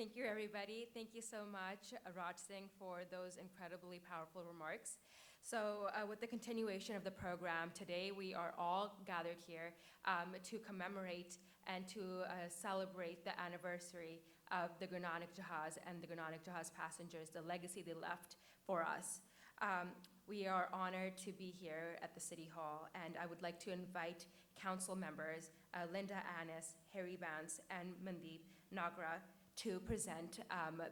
Thank you, everybody. Thank you so much, Raj Singh, for those incredibly powerful remarks. So with the continuation of the program, today we are all gathered here to commemorate and to celebrate the anniversary of the Guru Nanak Jahaz and the Guru Nanak Jahaz passengers, the legacy they left for us. We are honored to be here at the City Hall, and I would like to invite council members, Linda Annis, Harry Vance, and Mandeep Nagra to present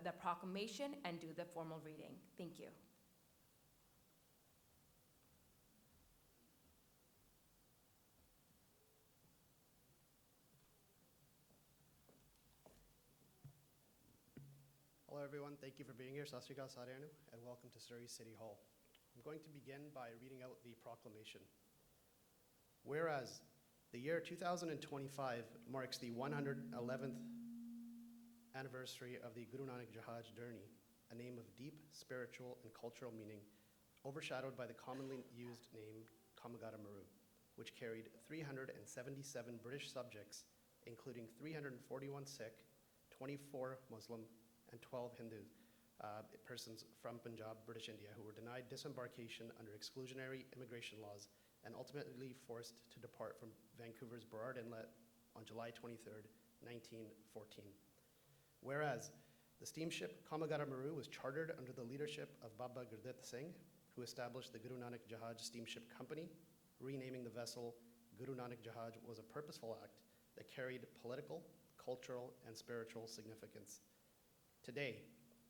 the proclamation and do the formal reading. Thank you. Hello everyone, thank you for being here. Sat Sri Akal Saariਆਂ ਨੂੰ, and welcome to Surrey City Hall. I'm going to begin by reading out the proclamation. Whereas the year 2025 marks the 111th anniversary of the Guru Nanak Jahaz journey, a name of deep spiritual and cultural meaning, overshadowed by the commonly used name Kamagata Maru, which carried 377 British subjects, including 341 Sikh, 24 Muslim, and 12 Hindu persons from Punjab, British India, who were denied disembarkation under exclusionary immigration laws and ultimately forced to depart from Vancouver's Burrard Inlet on July 23rd, 1914. Whereas the steamship Kamagata Maru was chartered under the leadership of Baba Gurditt Singh, who established the Guru Nanak Jahaz Steamship Company. Renaming the vessel Guru Nanak Jahaz was a purposeful act that carried political, cultural, and spiritual significance. Today,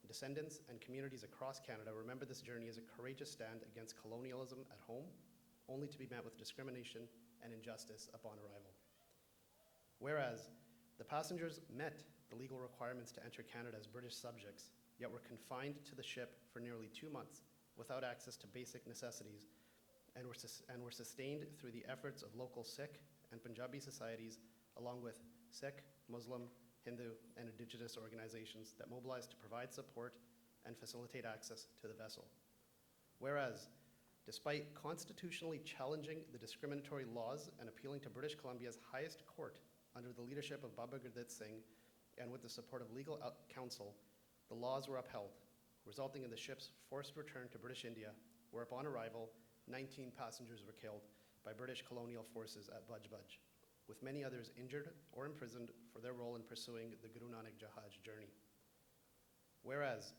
descendants and communities across Canada remember this journey as a courageous stand against colonialism at home, only to be met with discrimination and injustice upon arrival. Whereas the passengers met the legal requirements to enter Canada as British subjects, yet were confined to the ship for nearly 2 months without access to basic necessities, and were sustained through the efforts of local Sikh and Punjabi societies, along with Sikh, Muslim, Hindu, and Indigenous organizations that mobilized to provide support and facilitate access to the vessel. Whereas, despite constitutionally challenging the discriminatory laws and appealing to British Columbia's highest court under the leadership of Baba Gurditt Singh and with the support of legal counsel, the laws were upheld, resulting in the ship's forced return to British India, where upon arrival, 19 passengers were killed by British colonial forces at Budge Budge, with many others injured or imprisoned for their role in pursuing the Guru Nanak Jahaz journey. Whereas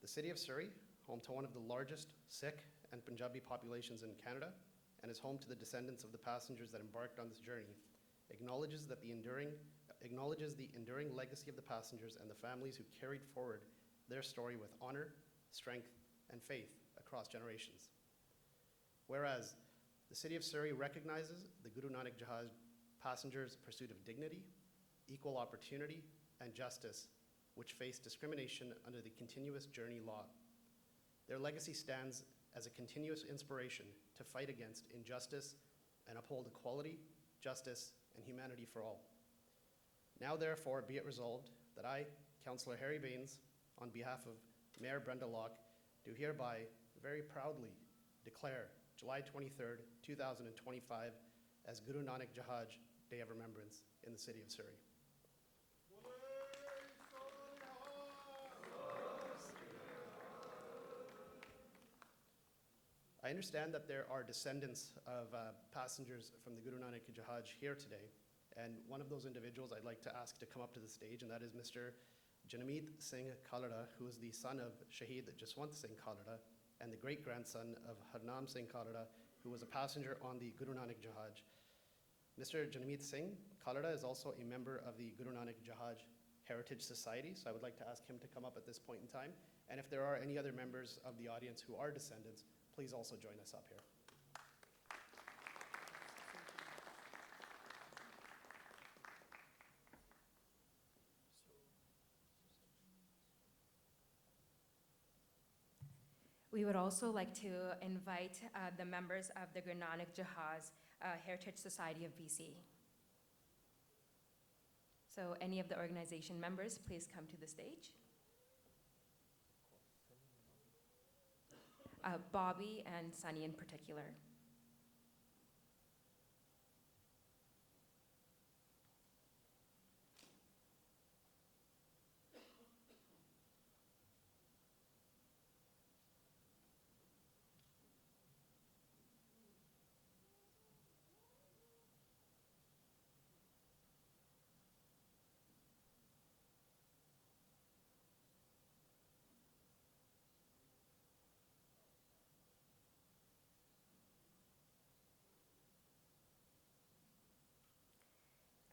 the city of Surrey, home to one of the largest Sikh and Punjabi populations in Canada, and is home to the descendants of the passengers that embarked on this journey, acknowledges the enduring legacy of the passengers and the families who carried forward their story with honor, strength, and faith across generations. Whereas the city of Surrey recognizes the Guru Nanak Jahaz passengers' pursuit of dignity, equal opportunity, and justice, which face discrimination under the Continuous Journey Law. Their legacy stands as a continuous inspiration to fight against injustice and uphold equality, justice, and humanity for all. Now, therefore, be it resolved that I, Councillor Harry Baines, on behalf of Mayor Brenda Locke, do hereby very proudly declare July 23rd, 2025 as Guru Nanak Jahaz Day of Remembrance in the city of Surrey. I understand that there are descendants of passengers from the Guru Nanak Jahaz here today, and one of those individuals I'd like to ask to come up to the stage, and that is Mr. Janmeet Singh Khalada, who is the son of Shaheed Jaswant Singh Khalada and the great-grandson of Harnam Singh Khalada, who was a passenger on the Guru Nanak Jahaz. Mr. Janmeet Singh Khalada is also a member of the Guru Nanak Jahaz Heritage Society, so I would like to ask him to come up at this point in time. And if there are any other members of the audience who are descendants, please also join us up here. We would also like to invite the members of the Guru Nanak Jahaz Heritage Society of BC. So any of the organization members, please come to the stage. Bobby and Sunny in particular.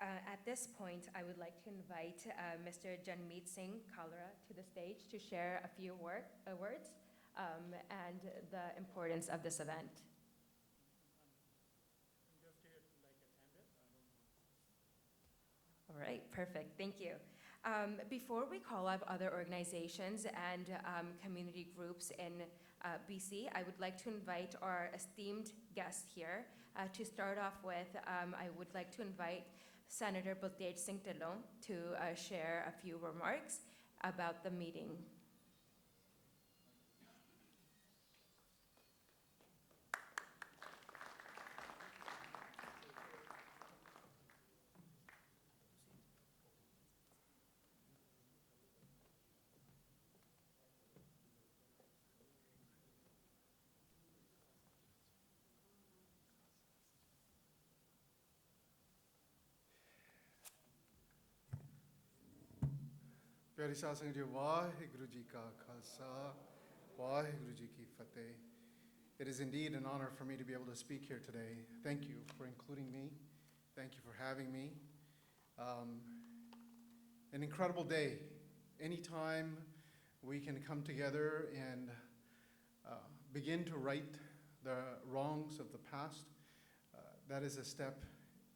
At this point, I would like to invite Mr. Janmeet Singh Kalra to the stage to share a few words and the importance of this event. I'm just here to attend it. I don't know. All right, perfect. Thank you. Before we call up other organizations and community groups in BC, I would like to invite our esteemed guest here. To start off with, I would like to invite Senator Baltej Singh Dhillon to share a few remarks about the meeting. ਪਿਆਰੀ ਸਾਧ ਸੰਗਤ ਜੀ ਵਾਹਿਗੁਰੂ ਜੀ ਕਾ ਖਾਲਸਾ ਵਾਹਿਗੁਰੂ ਜੀ ਕੀ ਫਤਿਹ. It is indeed an honor for me to be able to speak here today. Thank you for including me. Thank you for having me. An incredible day. Anytime we can come together and begin to right the wrongs of the past, that is a step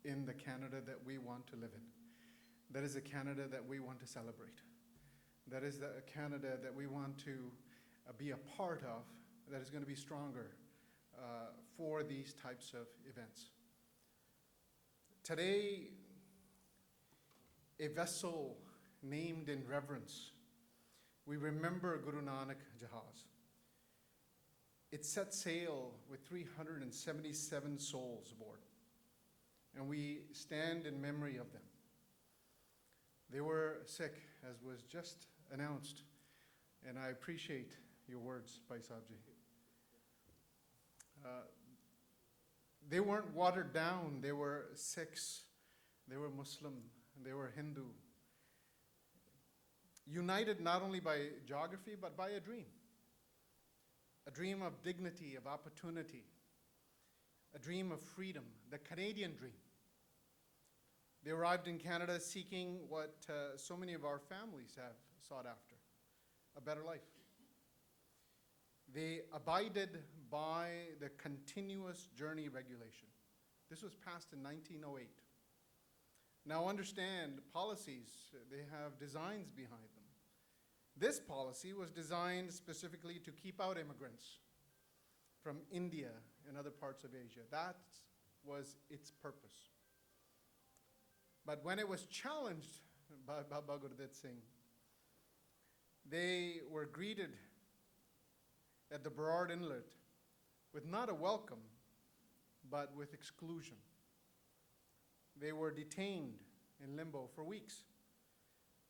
in the Canada that we want to live in. That is a Canada that we want to celebrate. That is the Canada that we want to be a part of, that is going to be stronger for these types of events. Today, a vessel named in reverence, we remember Guru Nanak Jahaz. It set sail with 377 souls aboard, and we stand in memory of them. They were sick, as was just announced, and I appreciate your words, Bhai Sahib ji. They weren't watered down. They were Sikhs, they were Muslim, they were Hindu. United not only by geography, but by a dream of dignity, of opportunity, a dream of freedom, the Canadian dream. They arrived in Canada seeking what so many of our families have sought after, a better life. They abided by the continuous journey regulation. This was passed in 1908. Now understand, policies, they have designs behind them. This policy was designed specifically to keep out immigrants from India and other parts of Asia. That was its purpose. But when it was challenged by Baba Gurditt Singh, they were greeted at the Burrard Inlet with not a welcome, but with exclusion. They were detained in limbo for weeks.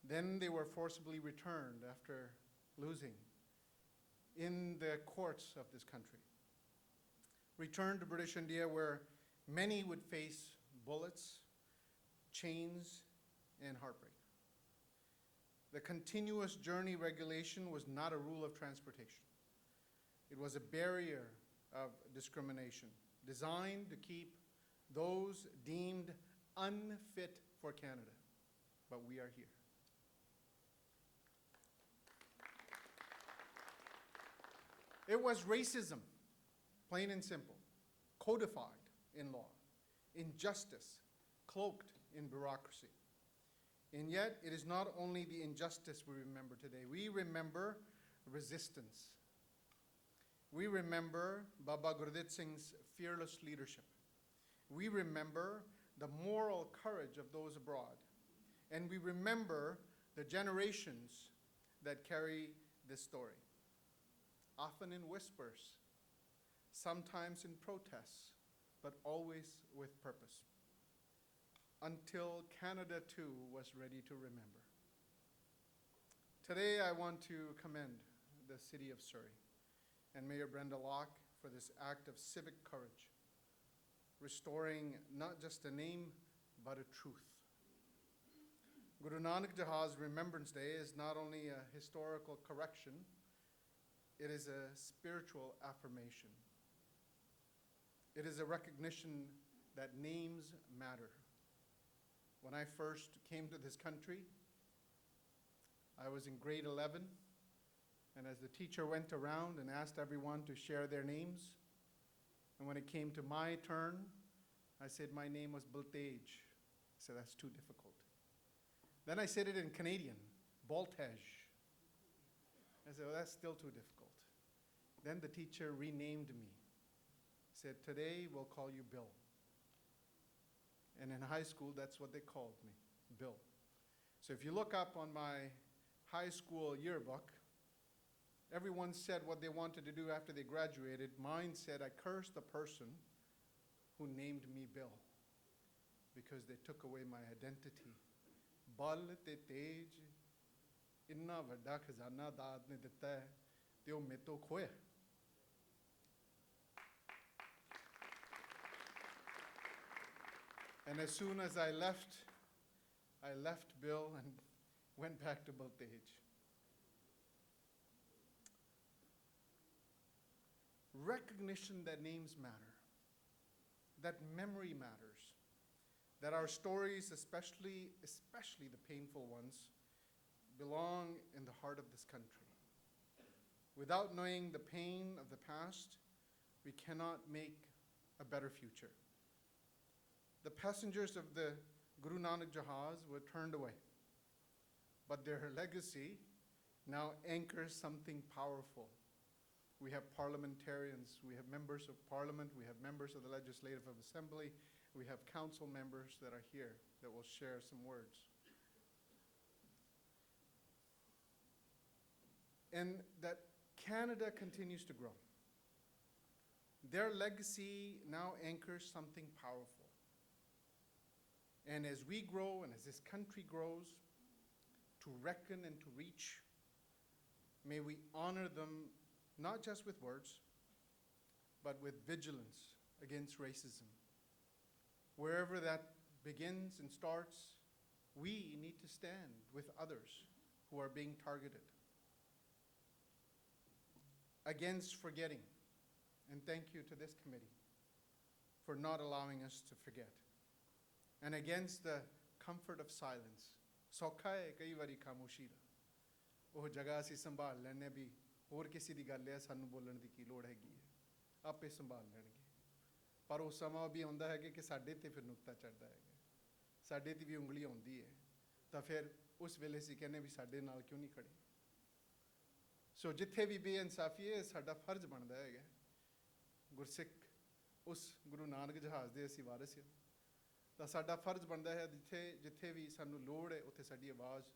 Then they were forcibly returned after losing in the courts of this country. Returned to British India, where many would face bullets, chains, and heartbreak. The continuous journey regulation was not a rule of transportation. It was a barrier of discrimination designed to keep those deemed unfit for Canada. But we are here. It was racism, plain and simple, codified in law, injustice, cloaked in bureaucracy. And yet, it is not only the injustice we remember today. We remember resistance. We remember Baba Gurditt Singh's fearless leadership. We remember the moral courage of those abroad. And we remember the generations that carry this story. Often in whispers, sometimes in protests, but always with purpose. Until Canada too was ready to remember. Today I want to commend the city of Surrey and Mayor Brenda Locke for this act of civic courage, restoring not just a name, but a truth. Guru Nanak Jahaz Remembrance Day is not only a historical correction, it is a spiritual affirmation. It is a recognition that names matter. when I first came to this country, I was in grade 11, and as the teacher went around and asked everyone to share their names, and when it came to my turn, I said my name was Bultej. I said, that's too difficult. Then I said it in Canadian, Boltej. I said, well, that's still too difficult. Then the teacher renamed me. Said, today we'll call you Bill. And in high school, that's what they called me, Bill. So if you look up on my high school yearbook, everyone said what they wanted to do after they graduated. Mine said, I cursed the person who named me Bill because they took away my identity. Bal te tej, inna vadda khazana daad ne ditta hai, te oh mere to khoya. And as soon as I left Bill and went back to Bultej. Recognition that names matter, that memory matters, that our stories, especially the painful ones, belong in the heart of this country. Without knowing the pain of the past, we cannot make a better future. The passengers of the Guru Nanak Jahaz were turned away, but their legacy now anchors something powerful. We have parliamentarians, we have members of parliament, we have members of the Legislative Assembly, we have council members that are here that will share some words. And that Canada continues to grow. Their legacy now anchors something powerful. And as we grow and as this country grows, to reckon and to reach, may we honor them not just with words, but with vigilance against racism. Wherever that begins and starts, we need to stand with others who are being targeted. Against forgetting, and thank you to this committee for not allowing us to forget. And against the comfort of silence. ਸੌਖਾ ਹੈ ਕਈ ਵਾਰੀ ਖਾਮੋਸ਼ੀ ਦਾ ਉਹ ਜਗ੍ਹਾ ਅਸੀਂ ਸੰਭਾਲ ਲੈਣੇ ਵੀ ਹੋਰ ਕਿਸੇ ਦੀ ਗੱਲ ਹੈ ਸਾਨੂੰ ਬੋਲਣ ਦੀ ਕੀ ਲੋੜ ਹੈਗੀ ਹੈ ਆਪੇ ਸੰਭਾਲ ਲੈਣਗੇ ਪਰ ਉਹ ਸਮਾਂ ਵੀ ਆਉਂਦਾ ਹੈ ਕਿ ਸਾਡੇ ਤੇ ਫਿਰ ਨੁਕਤਾ ਚੜਦਾ ਹੈ ਸਾਡੇ ਤੇ ਵੀ ਉਂਗਲੀ ਆਉਂਦੀ ਹੈ ਤਾਂ ਫਿਰ ਉਸ ਵੇਲੇ ਅਸੀਂ ਕਹਿੰਦੇ ਵੀ ਸਾਡੇ ਨਾਲ ਕਿਉਂ ਨਹੀਂ ਖੜੇ ਸੋ ਜਿੱਥੇ ਵੀ ਬੇਇਨਸਾਫੀ ਹੈ ਸਾਡਾ ਫਰਜ਼ ਬਣਦਾ ਹੈਗਾ ਗੁਰਸਿੱਖ ਉਸ ਗੁਰੂ ਨਾਨਕ ਜਹਾਜ਼ ਦੇ ਅਸੀਂ ਵਾਰਿਸ ਹਾਂ ਤਾਂ ਸਾਡਾ ਫਰਜ਼ ਬਣਦਾ ਹੈ ਜਿੱਥੇ ਵੀ ਸਾਨੂੰ ਲੋੜ ਹੈ ਉੱਥੇ ਸਾਡੀ ਆਵਾਜ਼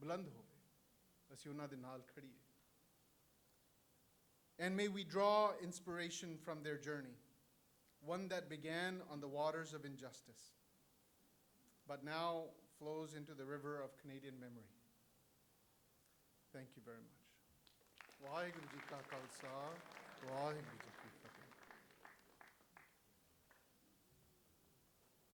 ਬੁਲੰਦ ਹੋਵੇ ਅਸੀਂ ਉਹਨਾਂ ਦੇ ਨਾਲ ਖੜੀਏ And may we draw inspiration from their journey, one that began on the waters of injustice, but now flows into the river of Canadian memory. Thank you very much. Vaheguru Ji Ka Khalsa, Vaheguru Ji